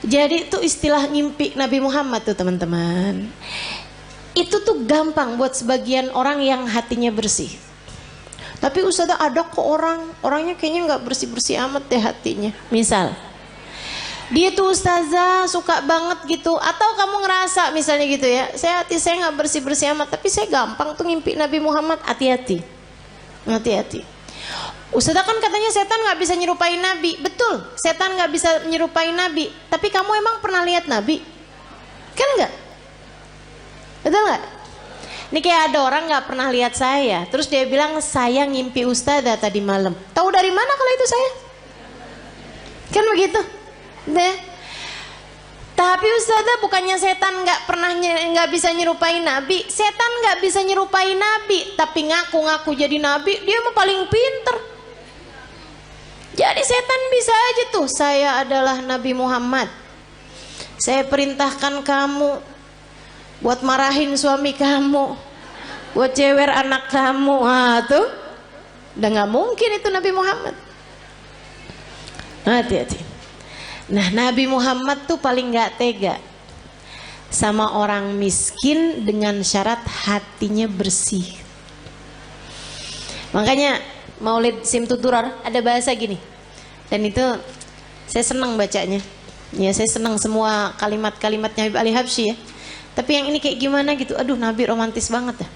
jadi itu istilah mimpi Nabi Muhammad tuh teman-teman. Itu tuh gampang buat sebagian orang yang hatinya bersih. Tapi Ustazah ada kok orangnya kayaknya nggak bersih-bersih amat deh hatinya. Misal, dia tuh Ustazah suka banget gitu, atau kamu ngerasa misalnya gitu ya, hati saya nggak bersih-bersih amat, tapi saya gampang tuh ngimpi Nabi Muhammad. Hati-hati. Ustazah kan katanya setan nggak bisa nyerupai Nabi. Betul, setan nggak bisa nyerupai Nabi. Tapi kamu emang pernah lihat Nabi? Kan nggak? Betul nggak? Ini kayak ada orang nggak pernah lihat saya, terus dia bilang saya ngimpi Ustazah tadi malam. Tahu dari mana kalau itu saya? Kan begitu. Deh. Tapi Ustazah bukannya setan nggak bisa nyerupai Nabi. Setan nggak bisa nyerupai Nabi, tapi ngaku-ngaku jadi Nabi, dia mah paling pinter. Jadi setan bisa aja tuh, saya adalah Nabi Muhammad, saya perintahkan kamu buat marahin suami kamu, buat cewer anak kamu. Tuh udah nggak mungkin itu Nabi Muhammad. Hati-hati. Nah, Nabi Muhammad tuh paling gak tega sama orang miskin dengan syarat hatinya bersih. Makanya Maulid Simtudurar ada bahasa gini, dan itu saya senang bacanya. Ya, saya senang semua kalimat-kalimatnya Habib Ali Habsyi ya. Tapi yang ini kayak gimana gitu, aduh Nabi romantis banget dah.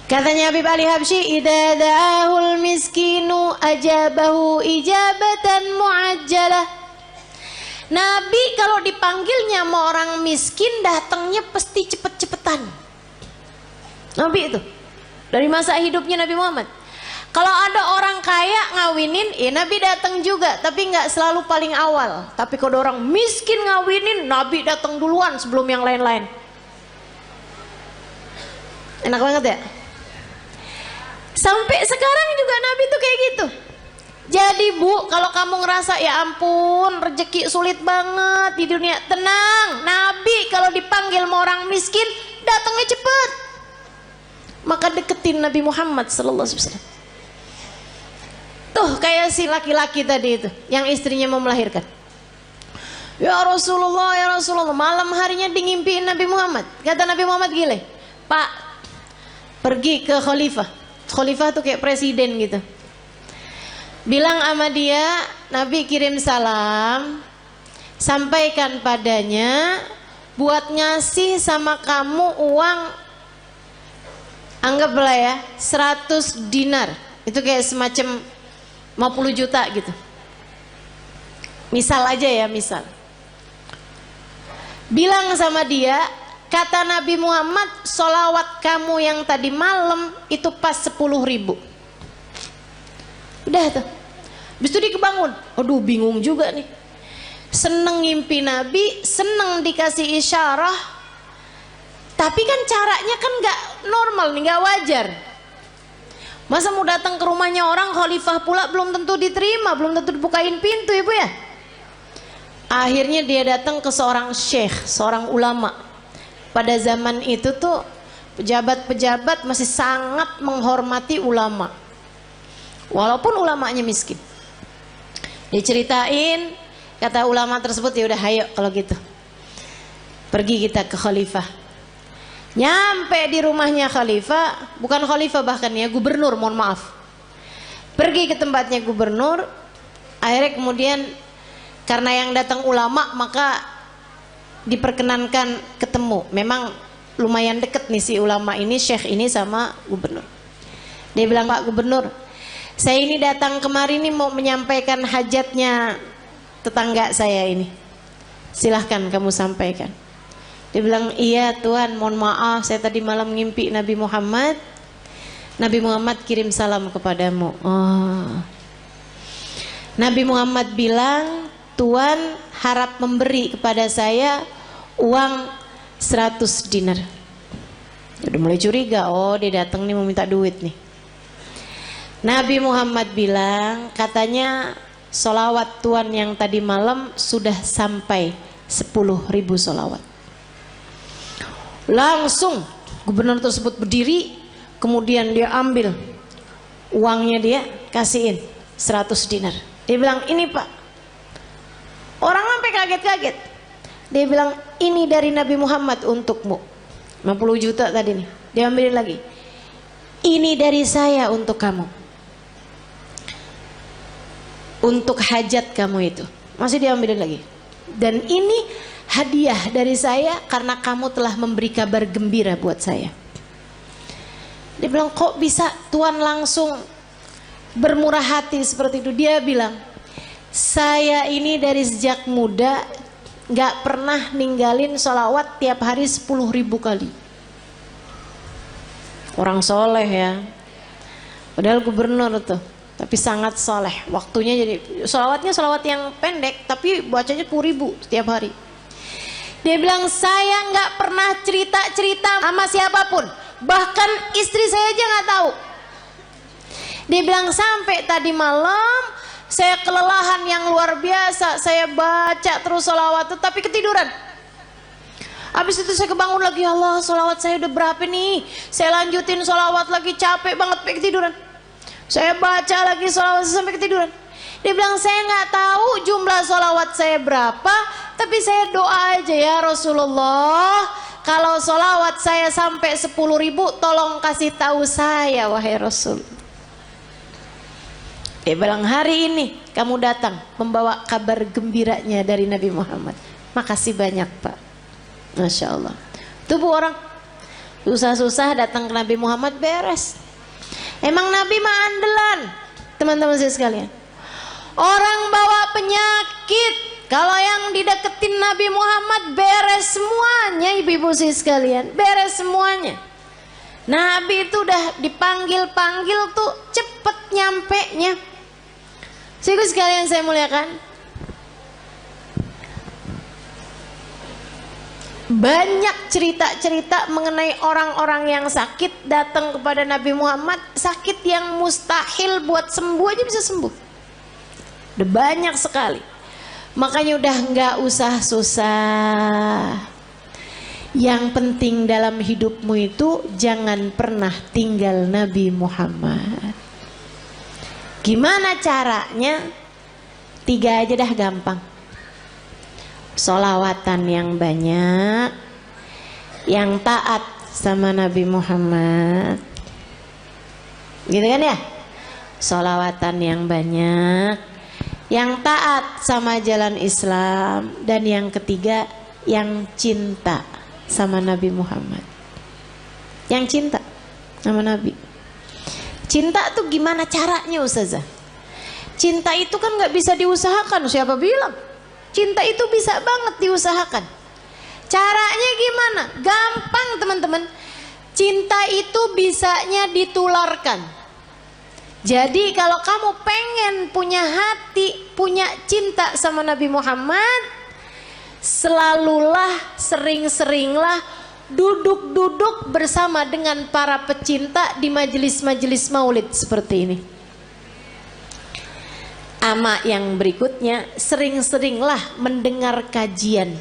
Katanya Habib Ali Habsyi, idza da'ahul miskinu ajabahu ijabatan muajjalah. Nabi kalau dipanggilnya sama orang miskin datangnya pasti cepet-cepetan. Nabi itu dari masa hidupnya Nabi Muhammad. Kalau ada orang kaya ngawinin, ya Nabi datang juga, tapi nggak selalu paling awal. Tapi kalau ada orang miskin ngawinin, Nabi datang duluan sebelum yang lain-lain. Enak banget ya. Sampai sekarang juga Nabi tuh kayak gitu. Jadi Bu, kalau kamu ngerasa ya ampun rezeki sulit banget di dunia, tenang. Nabi kalau dipanggil sama orang miskin datangnya cepet. Maka deketin Nabi Muhammad Sallallahu Alaihi Wasallam. Tuh kayak si laki-laki tadi itu yang istrinya mau melahirkan. Ya Rasulullah, malam harinya ngimpiin Nabi Muhammad. Kata Nabi Muhammad gile, Pak, pergi ke khalifah. Khalifah tuh kayak presiden gitu. Bilang sama dia, Nabi kirim salam, sampaikan padanya buat ngasih sama kamu uang, anggaplah ya 100 dinar. Itu kayak semacam 50 juta gitu. Misal aja ya, misal. Bilang sama dia, kata Nabi Muhammad, sholawat kamu yang tadi malam itu pas 10.000. Udah tuh. Habis itu dia kebangun. Aduh, bingung juga nih. Seneng ngimpi Nabi, seneng dikasih isyarah. Tapi kan caranya kan gak normal nih, gak wajar. Masa mau datang ke rumahnya orang khalifah pula belum tentu diterima, belum tentu dibukain pintu, ibu ya. Akhirnya dia datang ke seorang syekh, seorang ulama. Pada zaman itu tuh pejabat-pejabat masih sangat menghormati ulama, walaupun ulamanya miskin. Diceritain, kata ulama tersebut, ya udah ayo kalau gitu pergi kita ke khalifah. Nyampe di rumahnya khalifah, bukan khalifah bahkan ya, gubernur, mohon maaf. Pergi ke tempatnya gubernur. Akhirnya kemudian karena yang datang ulama, maka diperkenankan ketemu. Memang lumayan deket nih si ulama ini, syekh ini sama gubernur. Dia bilang, Pak Gubernur, saya ini datang kemari nih mau menyampaikan hajatnya tetangga saya ini. Silahkan kamu sampaikan. Dia bilang, iya Tuan, mohon maaf saya tadi malam ngimpi Nabi Muhammad. Nabi Muhammad kirim salam kepadamu. Oh. Nabi Muhammad bilang, Tuan harap memberi kepada saya uang 100 dinar. Udah mulai curiga, oh dia datang nih mau minta duit nih. Nabi Muhammad bilang, katanya solawat Tuan yang tadi malam sudah sampai 10.000 solawat. Langsung gubernur tersebut berdiri, kemudian dia ambil uangnya, dia kasihin 100 dinar. Dia bilang, ini Pak. Orang sampai kaget-kaget. Dia bilang, ini dari Nabi Muhammad untukmu. 50 juta tadi nih. Dia ambilin lagi. Ini dari saya untuk kamu. Untuk hajat kamu itu. Masih dia ambilin lagi. Dan ini hadiah dari saya karena kamu telah memberi kabar gembira buat saya. Dia bilang, kok bisa Tuan langsung bermurah hati seperti itu? Dia bilang, saya ini dari sejak muda gak pernah ninggalin sholawat tiap hari 10.000 kali. Orang soleh ya, padahal gubernur tuh, tapi sangat soleh. Waktunya jadi sholawatnya sholawat yang pendek, tapi bacanya 10.000 setiap hari. Dia bilang, saya gak pernah cerita-cerita sama siapapun, bahkan istri saya aja gak tahu. Dia bilang, sampai tadi malam saya kelelahan yang luar biasa, saya baca terus sholawat tapi ketiduran. Habis itu saya kebangun lagi, Allah sholawat saya udah berapa nih, saya lanjutin sholawat lagi, capek banget sampai ketiduran. Saya baca lagi sholawat sampai ketiduran. Dia bilang, saya nggak tahu jumlah sholawat saya berapa, tapi saya doa aja, ya Rasulullah, kalau sholawat saya sampai 10.000, tolong kasih tahu saya wahai Rasul. Dia bilang, hari ini kamu datang membawa kabar gembiranya dari Nabi Muhammad. Makasih banyak Pak. Masya Allah. Tuh bu, orang susah-susah datang ke Nabi Muhammad beres. Emang Nabi mah andalan, teman-teman saya sekalian. Orang bawa penyakit, kalau yang dideketin Nabi Muhammad beres semuanya, ibu-ibu saya sekalian, beres semuanya. Nabi itu udah dipanggil-panggil tuh cepet nyampe-nya. Ibu sekalian saya muliakan, banyak cerita-cerita mengenai orang-orang yang sakit datang kepada Nabi Muhammad, sakit yang mustahil buat sembuh aja bisa sembuh. Udah banyak sekali. Makanya udah nggak usah susah. Yang penting dalam hidupmu itu jangan pernah tinggal Nabi Muhammad. Gimana caranya? 3 aja dah, gampang. Sholawatan yang banyak, yang taat sama Nabi Muhammad, Gitu kan ya? Sholawatan yang banyak, yang taat sama jalan Islam, dan yang ketiga yang cinta sama Nabi Muhammad. Yang cinta sama Nabi. Cinta tuh gimana caranya Ustazah? Cinta itu kan gak bisa diusahakan. Siapa bilang? Cinta itu bisa banget diusahakan. Caranya gimana? Gampang teman-teman. Cinta itu bisanya ditularkan. Jadi kalau kamu pengen punya hati, punya cinta sama Nabi Muhammad, selalulah, sering-seringlah duduk-duduk bersama dengan para pecinta di majelis-majelis maulid seperti ini. Ama yang berikutnya, sering-seringlah mendengar kajian.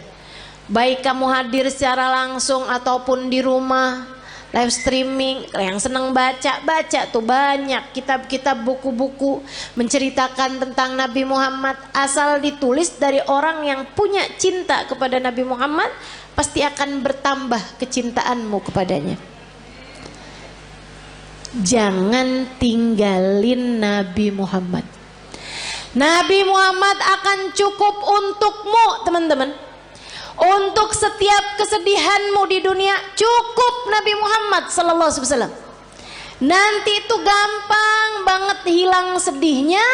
Baik kamu hadir secara langsung ataupun di rumah, live streaming. Yang senang baca tuh banyak kitab-kitab, buku-buku menceritakan tentang Nabi Muhammad. Asal ditulis dari orang yang punya cinta kepada Nabi Muhammad, pasti akan bertambah kecintaanmu kepadanya. Jangan tinggalin Nabi Muhammad. Nabi Muhammad akan cukup untukmu teman-teman. Untuk setiap kesedihanmu di dunia, cukup Nabi Muhammad sallallahu alaihi wasallam. Nanti itu gampang banget hilang sedihnya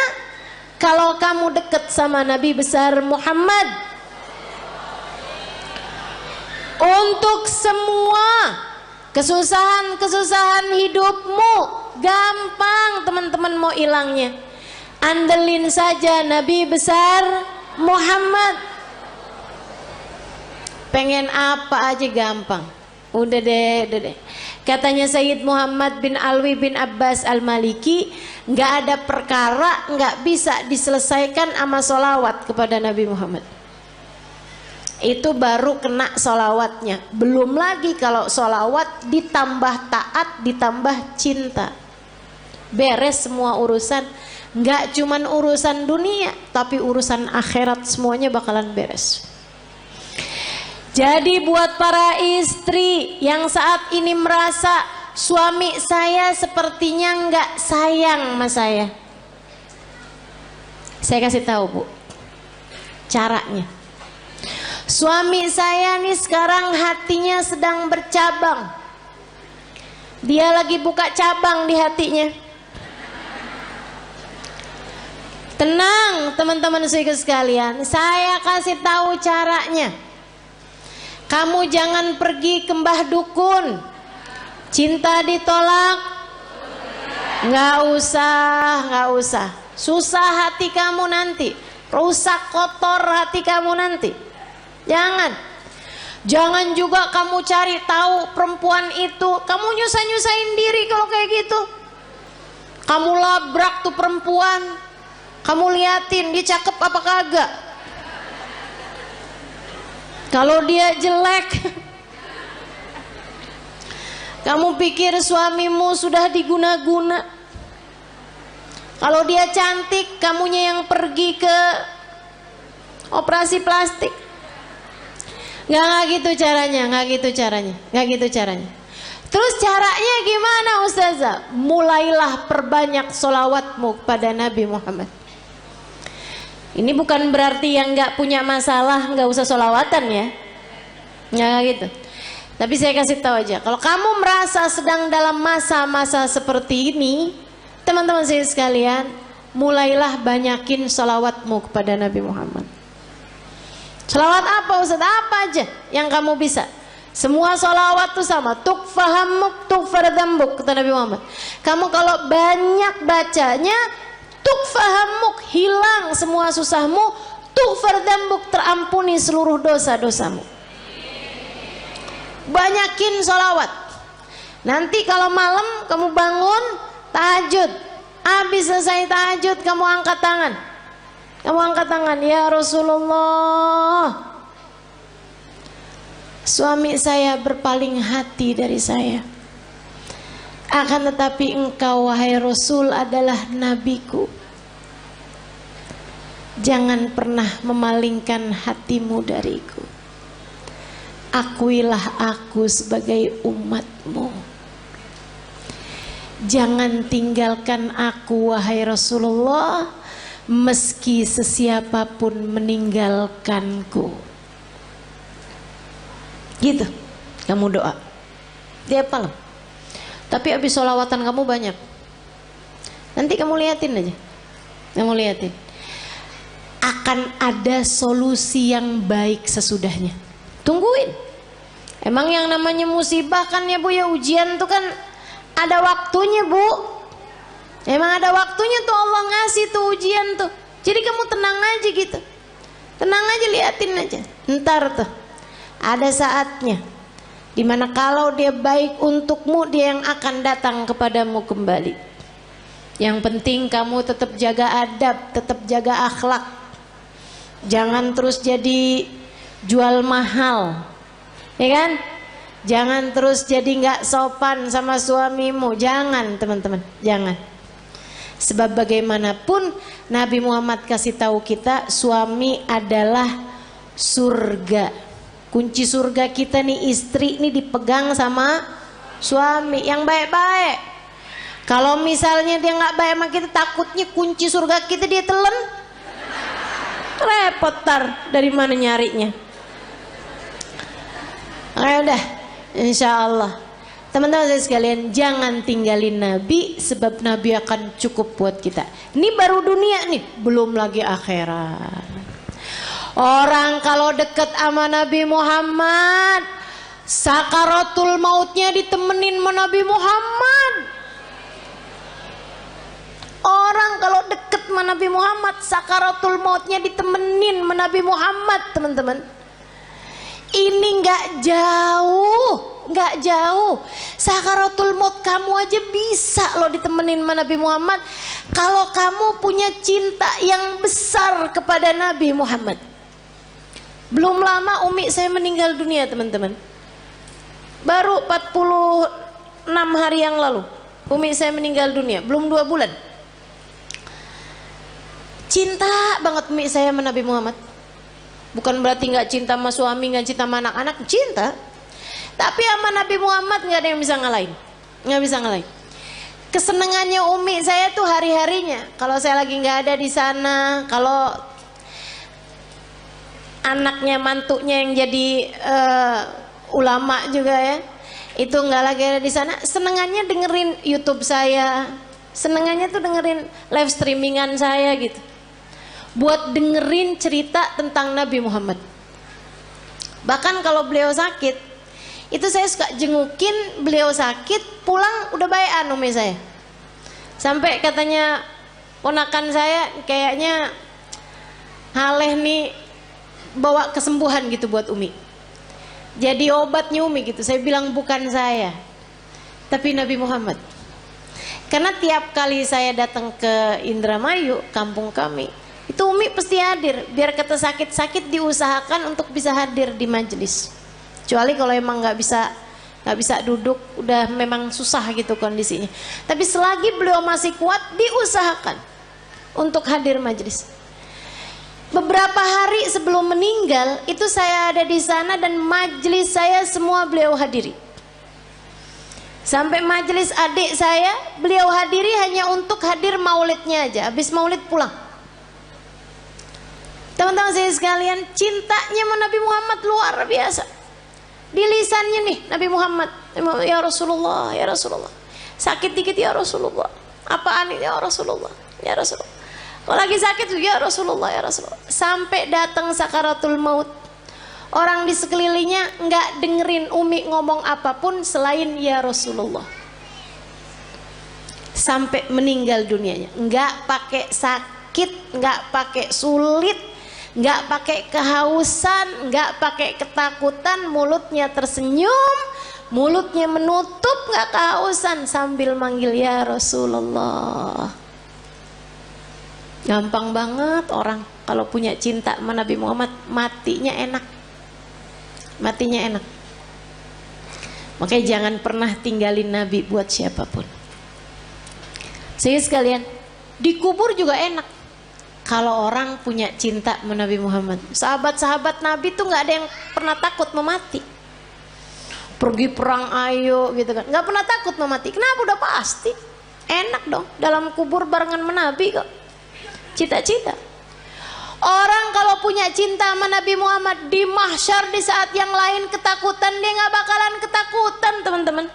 kalau kamu deket sama Nabi besar Muhammad. Untuk semua kesusahan-kesusahan hidupmu, gampang teman-teman mau hilangnya. Andelin saja Nabi besar Muhammad. Pengen apa aja gampang. Udah deh. Katanya Sayyid Muhammad bin Alwi bin Abbas Al-Maliki, nggak ada perkara nggak bisa diselesaikan sama sholawat kepada Nabi Muhammad. Itu baru kena sholawatnya. Belum lagi kalau sholawat ditambah taat, ditambah cinta. Beres semua urusan. Nggak cuman urusan dunia, tapi urusan akhirat semuanya bakalan beres. Jadi buat para istri yang saat ini merasa suami saya sepertinya nggak sayang sama saya kasih tahu Bu, caranya. Suami saya nih sekarang hatinya sedang bercabang. Dia lagi buka cabang di hatinya. Tenang teman-teman sekalian, saya kasih tahu caranya. Kamu jangan pergi ke mbah dukun. Cinta ditolak, nggak usah. Susah hati kamu nanti, rusak kotor hati kamu nanti. Jangan juga kamu cari tahu perempuan itu. Kamu nyusahin diri kalau kayak gitu. Kamu labrak tuh perempuan, kamu liatin dia cakep apa kagak. Kalau dia jelek, kamu pikir suamimu sudah diguna-guna. Kalau dia cantik, kamunya yang pergi ke operasi plastik. Nggak gitu caranya. Terus caranya gimana Ustazah? Mulailah perbanyak sholawatmu kepada Nabi Muhammad. Ini bukan berarti yang nggak punya masalah nggak usah sholawatan ya, nggak gitu. Tapi saya kasih tahu aja, kalau kamu merasa sedang dalam masa-masa seperti ini, teman-teman saya sekalian, mulailah banyakin sholawatmu kepada Nabi Muhammad. Sholawat apa Ustaz? Apa aja yang kamu bisa. Semua sholawat tuh sama. Tukfahamuk tukfardambuk kata Nabi Muhammad. Kamu kalau banyak bacanya, tukfahamuk hilang semua susahmu, tukfardambuk terampuni seluruh dosa-dosamu. Banyakin sholawat. Nanti kalau malam kamu bangun tahajud, habis selesai tahajud kamu angkat tangan. Ya Rasulullah, suami saya berpaling hati dari saya. Akan tetapi engkau wahai Rasul adalah nabiku. Jangan pernah memalingkan hatimu dariku. Akuilah aku sebagai umatmu. Jangan tinggalkan aku wahai Rasulullah, meski sesiapapun meninggalkanku. Gitu kamu doa. Dia apa loh? Tapi habis sholawatan kamu banyak. Nanti kamu liatin aja. Kamu liatin. Akan ada solusi yang baik sesudahnya. Tungguin. Emang yang namanya musibah kan ya Bu ya, ujian tuh kan ada waktunya Bu. Emang ada waktunya tuh Allah ngasih tuh ujian tuh. Jadi kamu tenang aja gitu. Tenang aja, liatin aja. Ntar tuh ada saatnya dimana kalau dia baik untukmu, dia yang akan datang kepadamu kembali. Yang penting kamu tetap jaga adab, tetap jaga akhlak. Jangan terus jadi jual mahal, ya kan? Jangan terus jadi nggak sopan sama suamimu. Jangan teman-teman, jangan. Sebab bagaimanapun Nabi Muhammad kasih tahu kita, suami adalah surga. Kunci surga kita nih, istri nih dipegang sama suami yang baik-baik. Kalau misalnya dia nggak baik sama kita, takutnya kunci surga kita dia telan, repot tar dari mana nyarinya. Ayo dah, insya Allah. Teman-teman saya sekalian, jangan tinggalin Nabi, sebab Nabi akan cukup buat kita. Ini baru dunia nih, belum lagi akhirat. Orang kalau dekat sama Nabi Muhammad, sakaratul mautnya ditemenin sama Nabi Muhammad. Orang kalau dekat sama Nabi Muhammad, sakaratul mautnya ditemenin sama Nabi Muhammad, teman-teman. Ini nggak jauh, nggak jauh. Sakaratul maut kamu aja bisa loh ditemenin sama Nabi Muhammad, kalau kamu punya cinta yang besar kepada Nabi Muhammad. Belum lama umi saya meninggal dunia teman-teman. Baru 46 hari yang lalu umi saya meninggal dunia, belum 2 bulan. Cinta banget umi saya sama Nabi Muhammad. Bukan berarti nggak cinta sama suami, nggak cinta sama anak-anak, cinta. Tapi sama Nabi Muhammad nggak ada yang bisa ngalahin, nggak bisa ngalahin. Kesenangannya umi saya tuh hari-harinya. Kalau saya lagi nggak ada di sana, kalau anaknya mantunya yang jadi ulama juga ya, itu nggak lagi ada di sana, senengannya dengerin YouTube saya, senengannya tuh dengerin live streamingan saya gitu, buat dengerin cerita tentang Nabi Muhammad. Bahkan kalau beliau sakit, itu saya suka jengukin beliau sakit, pulang udah baik umi saya. Sampai katanya ponakan saya, kayaknya Haleh nih bawa kesembuhan gitu buat umi, jadi obatnya umi gitu. Saya bilang bukan saya, tapi Nabi Muhammad. Karena tiap kali saya datang ke Indramayu, kampung kami, itu umi pasti hadir. Biar kata sakit-sakit diusahakan untuk bisa hadir di majelis. Kecuali kalau emang nggak bisa duduk, udah memang susah gitu kondisinya. Tapi selagi beliau masih kuat, diusahakan untuk hadir majelis. Beberapa hari sebelum meninggal itu saya ada di sana dan majelis saya semua beliau hadiri. Sampai majelis adik saya beliau hadiri hanya untuk hadir maulidnya aja. Habis maulid pulang. Teman-teman saya sekalian, cintanya sama Nabi Muhammad luar biasa. Di lisannya nih Nabi Muhammad, ya Rasulullah, ya Rasulullah. Sakit dikit ya Rasulullah. Apaan ini ya Rasulullah, ya Rasulullah. Kalau lagi sakit ya Rasulullah, ya Rasulullah. Sampai datang sakaratul maut, orang di sekelilingnya nggak dengerin umi ngomong apapun selain ya Rasulullah. Sampai meninggal dunianya, nggak pakai sakit, nggak pakai sulit, nggak pakai kehausan, nggak pakai ketakutan, mulutnya tersenyum, mulutnya menutup, nggak kehausan, sambil manggil ya Rasulullah. Gampang banget orang kalau punya cinta sama Nabi Muhammad, matinya enak, matinya enak. Makanya jangan pernah tinggalin Nabi buat siapapun. Sehingga sekalian, dikubur juga enak kalau orang punya cinta sama Nabi Muhammad. Sahabat-sahabat Nabi tuh nggak ada yang pernah takut mau mati. pergi perang ayo gitu kan, nggak pernah takut mau mati. Kenapa? Udah pasti enak dong dalam kubur barengan menabi kok. Cita-cita orang kalau punya cinta sama Nabi Muhammad di mahsyar di saat yang lain ketakutan, dia nggak bakalan ketakutan teman-teman.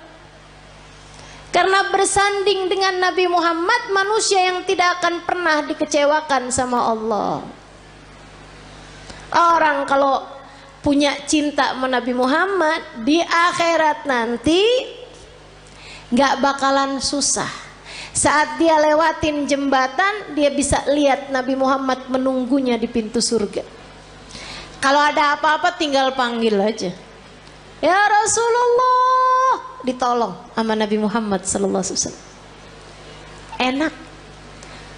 Karena bersanding dengan Nabi Muhammad, manusia yang tidak akan pernah dikecewakan sama Allah. Orang kalau punya cinta sama Nabi Muhammad di akhirat nanti gak bakalan susah. Saat dia lewatin jembatan, dia bisa lihat Nabi Muhammad menunggunya di pintu surga. Kalau ada apa-apa tinggal panggil aja, ya Rasulullah, ditolong sama Nabi Muhammad sallallahu alaihi wasallam. Enak.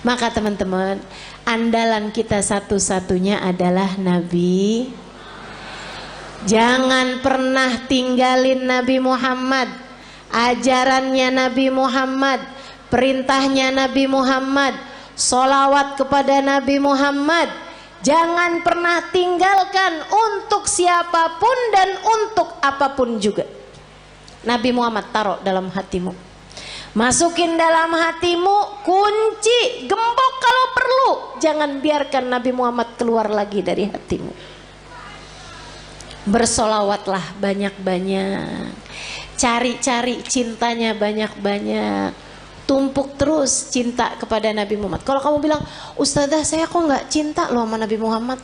Maka teman-teman, andalan kita satu-satunya adalah Nabi. Jangan pernah tinggalin Nabi Muhammad, ajarannya Nabi Muhammad, perintahnya Nabi Muhammad, sholawat kepada Nabi Muhammad. Jangan pernah tinggalkan untuk siapapun dan untuk apapun juga. Nabi Muhammad taruh dalam hatimu, masukin dalam hatimu, kunci, gembok kalau perlu. Jangan biarkan Nabi Muhammad keluar lagi dari hatimu. Bersolawatlah banyak-banyak, cari-cari cintanya banyak-banyak, tumpuk terus cinta kepada Nabi Muhammad. Kalau kamu bilang, Ustazah saya kok nggak cinta loh sama Nabi Muhammad,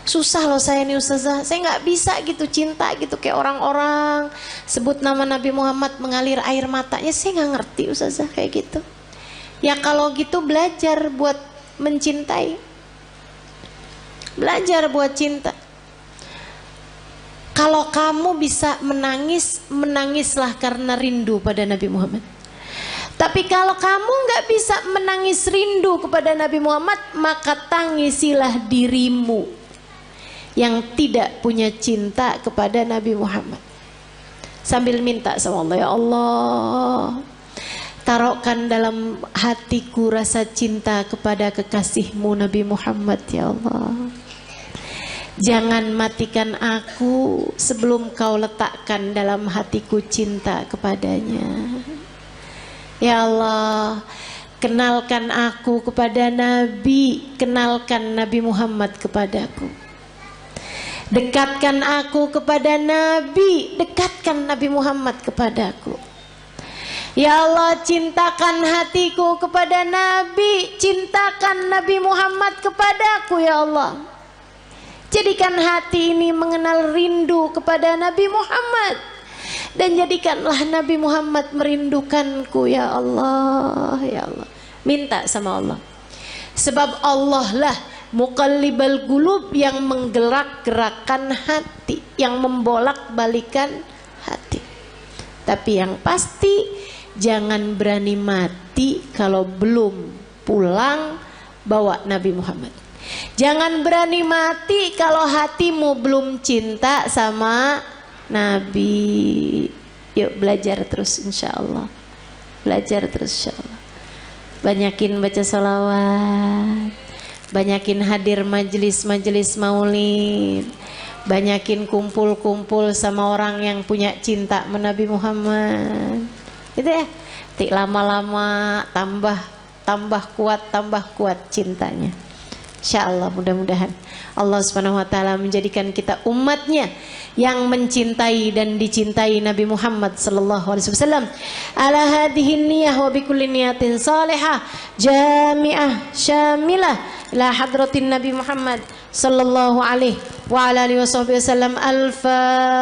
susah loh saya nih Ustazah, saya nggak bisa gitu cinta gitu kayak orang-orang sebut nama Nabi Muhammad mengalir air matanya, saya nggak ngerti Ustazah kayak gitu. Ya kalau gitu belajar buat mencintai, belajar buat cinta. Kalau kamu bisa menangis, menangislah karena rindu pada Nabi Muhammad. Tapi kalau kamu nggak bisa menangis rindu kepada Nabi Muhammad, maka tangisilah dirimu yang tidak punya cinta kepada Nabi Muhammad. Sambil minta sama Allah, ya Allah, taruhkan dalam hatiku rasa cinta kepada kekasihmu Nabi Muhammad, ya Allah. Jangan matikan aku sebelum kau letakkan dalam hatiku cinta kepadanya. Ya Allah, kenalkan aku kepada Nabi, kenalkan Nabi Muhammad kepadaku. Dekatkan aku kepada Nabi, dekatkan Nabi Muhammad kepadaku. Ya Allah, cintakan hatiku kepada Nabi, cintakan Nabi Muhammad kepadaku, ya Allah. Jadikan hati ini mengenal rindu kepada Nabi Muhammad, dan jadikanlah Nabi Muhammad merindukanku, ya Allah, ya Allah. Minta sama Allah, sebab Allah lah muqallibal qulub, yang menggerak-gerakkan hati, yang membolak-balikan hati. Tapi yang pasti jangan berani mati kalau belum pulang bawa Nabi Muhammad. Jangan berani mati kalau hatimu belum cinta sama Nabi. Yuk belajar terus insya Allah. Belajar terus insya Allah. Banyakin baca salawat, banyakin hadir majelis-majelis maulid, banyakin kumpul-kumpul sama orang yang punya cinta sama Nabi Muhammad. Gitu ya. Tik lama-lama tambah kuat cintanya. Insyaallah, mudah-mudahan Allah Subhanahu wa taala menjadikan kita umatnya yang mencintai dan dicintai Nabi Muhammad sallallahu alaihi wasallam. Ala hadhihi niyyah wa bi kulli niyatin salihah jami'ah syamilah ila hadratin Nabi Muhammad sallallahu alaihi wa ala alihi wasallam. Al-Fatihah.